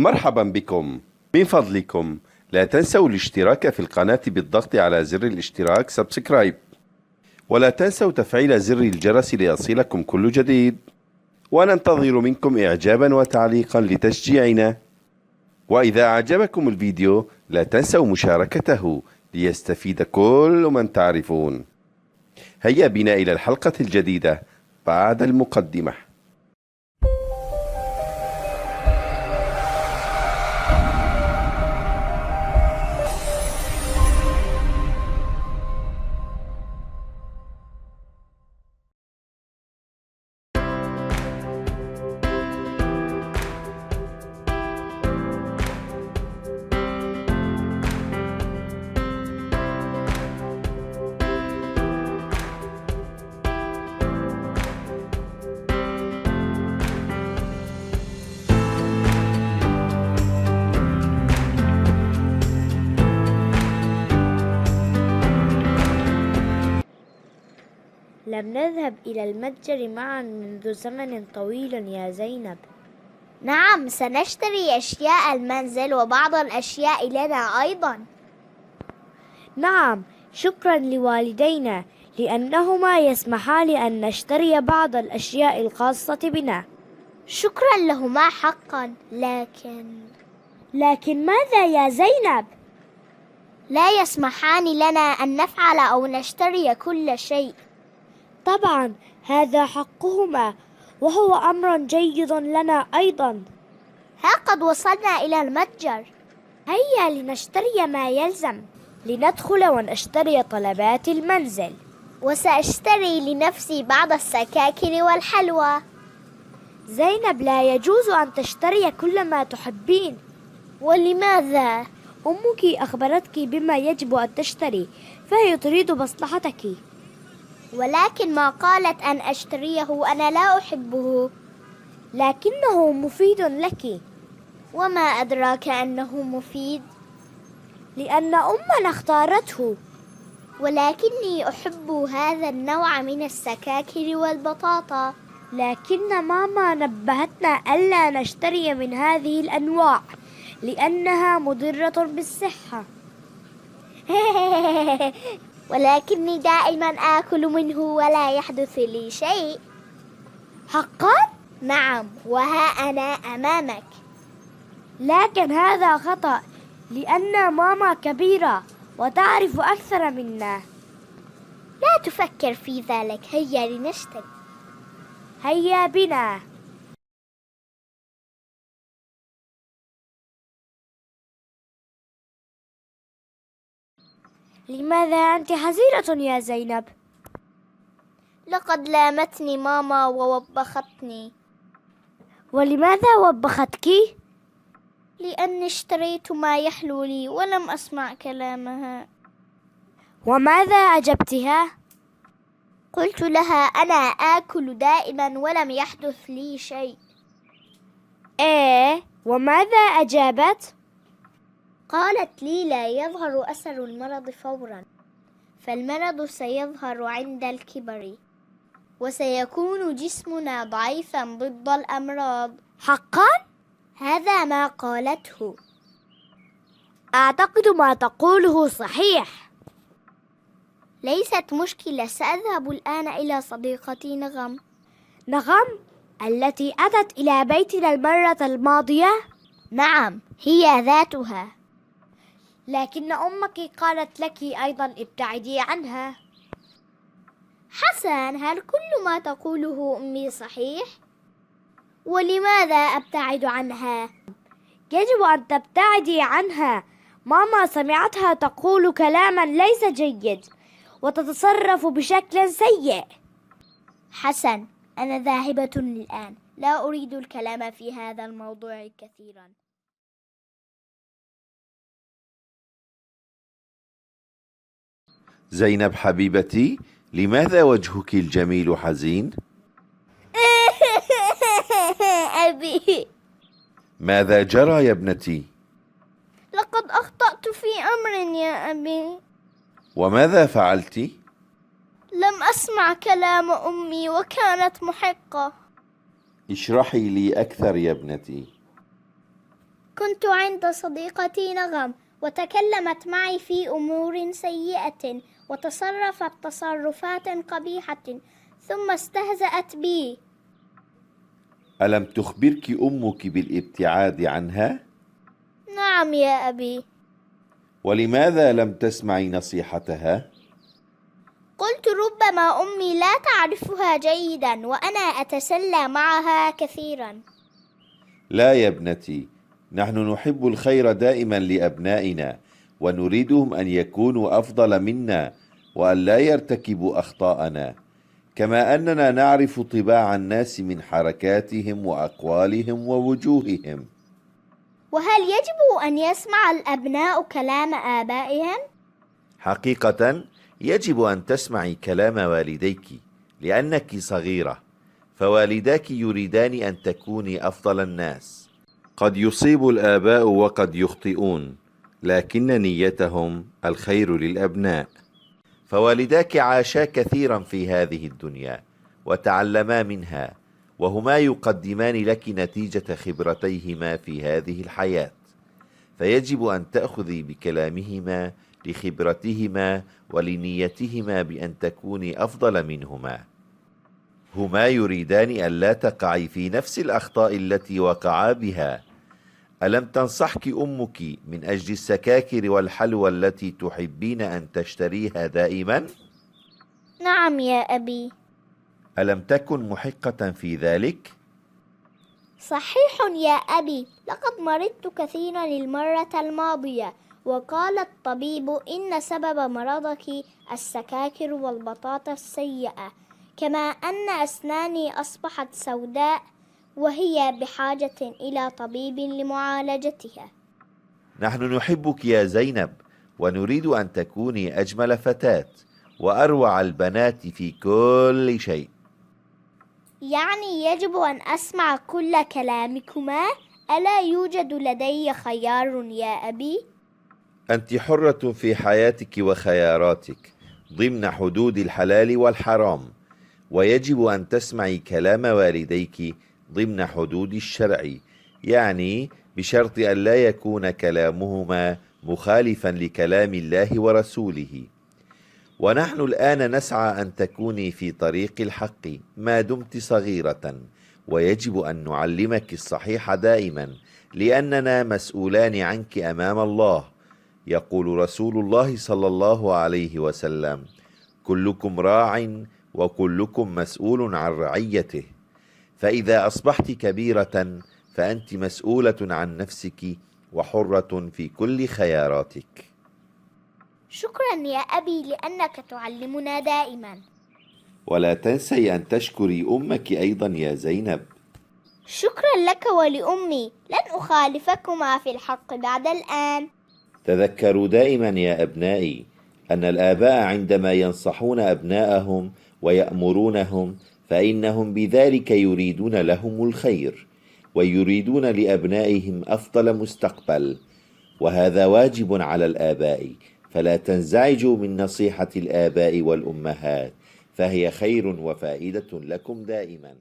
مرحبا بكم. من فضلكم لا تنسوا الاشتراك في القناة بالضغط على زر الاشتراك سبسكرايب، ولا تنسوا تفعيل زر الجرس ليصلكم كل جديد، وننتظر منكم إعجابا وتعليقا لتشجيعنا. وإذا أعجبكم الفيديو لا تنسوا مشاركته ليستفيد كل من تعرفون. هيا بنا إلى الحلقة الجديدة بعد المقدمة. لم نذهب إلى المتجر معا منذ زمن طويل يا زينب. نعم، سنشتري أشياء المنزل وبعض الأشياء لنا أيضا. نعم، شكرا لوالدينا لأنهما يسمحان أن نشتري بعض الأشياء الخاصة بنا. شكرا لهما حقا، لكن ماذا يا زينب؟ لا يسمحان لنا أن نفعل أو نشتري كل شيء. طبعا هذا حقهما، وهو أمر جيد لنا أيضا. ها قد وصلنا إلى المتجر. هيا لنشتري ما يلزم، لندخل ونشتري طلبات المنزل. وسأشتري لنفسي بعض السكاكر والحلوى. زينب، لا يجوز أن تشتري كل ما تحبين. ولماذا؟ أمك أخبرتك بما يجب أن تشتري، فهي تريد مصلحتك. ولكن ما قالت أن أشتريه وأنا لا أحبه. لكنه مفيد لك. وما أدراك أنه مفيد؟ لأن أمنا اختارته. ولكني أحب هذا النوع من السكاكر والبطاطا. لكن ماما نبهتنا ألا نشتري من هذه الأنواع لأنها مضرة بالصحة. ولكني دائما آكل منه ولا يحدث لي شيء. حقا؟ نعم، وها أنا أمامك. لكن هذا خطأ، لأن ماما كبيرة وتعرف أكثر منا. لا تفكر في ذلك، هيا لنشتري. هيا بنا. لماذا أنت حزينة يا زينب؟ لقد لامتني ماما ووبختني. ولماذا وبختك؟ لأني اشتريت ما يحلو لي ولم أسمع كلامها. وماذا أجبتها؟ قلت لها أنا آكل دائما ولم يحدث لي شيء. وماذا أجابت؟ قالت لي لا يظهر أثر المرض فورا، فالمرض سيظهر عند الكبر، وسيكون جسمنا ضعيفا ضد الأمراض. حقا؟ هذا ما قالته. أعتقد ما تقوله صحيح. ليست مشكلة، سأذهب الآن إلى صديقتي نغم. نغم؟ التي أتت إلى بيتنا المرة الماضية؟ نعم، هي ذاتها. لكن أمك قالت لك أيضا ابتعدي عنها. حسن، هل كل ما تقوله أمي صحيح؟ ولماذا أبتعد عنها؟ يجب أن تبتعدي عنها. ماما سمعتها تقول كلاما ليس جيد وتتصرف بشكل سيء. حسن، أنا ذاهبة الآن، لا أريد الكلام في هذا الموضوع كثيرا. زينب حبيبتي، لماذا وجهك الجميل حزين؟ أبي. ماذا جرى يا ابنتي؟ لقد أخطأت في أمر يا أبي. وماذا فعلت؟ لم أسمع كلام أمي وكانت محقة. اشرحي لي أكثر يا ابنتي. كنت عند صديقتي نغم وتكلمت معي في أمور سيئة وتصرفت تصرفات قبيحة ثم استهزأت بي. ألم تخبرك أمك بالابتعاد عنها؟ نعم يا أبي. ولماذا لم تسمعي نصيحتها؟ قلت ربما أمي لا تعرفها جيدا وأنا أتسلى معها كثيرا. لا يا ابنتي، نحن نحب الخير دائما لأبنائنا ونريدهم أن يكونوا أفضل منا وأن لا يرتكبوا أخطاءنا، كما أننا نعرف طباع الناس من حركاتهم وأقوالهم ووجوههم. وهل يجب أن يسمع الأبناء كلام آبائهم؟ حقيقة يجب أن تسمعي كلام والديك لأنك صغيرة، فوالداك يريدان أن تكوني أفضل الناس. قد يصيب الآباء وقد يخطئون، لكن نيتهم الخير للأبناء. فوالداك عاشا كثيرا في هذه الدنيا وتعلما منها، وهما يقدمان لك نتيجة خبرتيهما في هذه الحياة، فيجب أن تأخذي بكلامهما لخبرتهما ولنيتهما بأن تكوني أفضل منهما. هما يريدان أن لا تقعي في نفس الأخطاء التي وقعا بها. ألم تنصحك أمك من أجل السكاكر والحلوى التي تحبين أن تشتريها دائما؟ نعم يا أبي. ألم تكن محقة في ذلك؟ صحيح يا أبي، لقد مرضت كثيرا المرة الماضية، وقال الطبيب إن سبب مرضك السكاكر والبطاطا السيئة، كما أن أسناني أصبحت سوداء وهي بحاجة إلى طبيب لمعالجتها. نحن نحبك يا زينب، ونريد أن تكوني أجمل فتاة وأروع البنات في كل شيء. يعني يجب أن أسمع كل كلامكما؟ ألا يوجد لدي خيار يا أبي؟ أنت حرة في حياتك وخياراتك ضمن حدود الحلال والحرام، ويجب أن تسمعي كلام والديك ضمن حدود الشرع، يعني بشرط أن لا يكون كلامهما مخالفا لكلام الله ورسوله. ونحن الآن نسعى أن تكوني في طريق الحق ما دمت صغيرة، ويجب أن نعلمك الصحيح دائما، لأننا مسؤولان عنك أمام الله. يقول رسول الله صلى الله عليه وسلم: كلكم راع وكلكم مسؤول عن رعيته. فإذا أصبحت كبيرة فأنت مسؤولة عن نفسك وحرة في كل خياراتك. شكرا يا أبي لأنك تعلمنا دائما. ولا تنسي أن تشكري أمك أيضا يا زينب. شكرا لك ولأمي، لن أخالفكما في الحق بعد الآن. تذكروا دائما يا أبنائي أن الآباء عندما ينصحون أبناءهم ويأمرونهم فإنهم بذلك يريدون لهم الخير، ويريدون لأبنائهم أفضل مستقبل، وهذا واجب على الآباء، فلا تنزعجوا من نصيحة الآباء والأمهات، فهي خير وفائدة لكم دائما.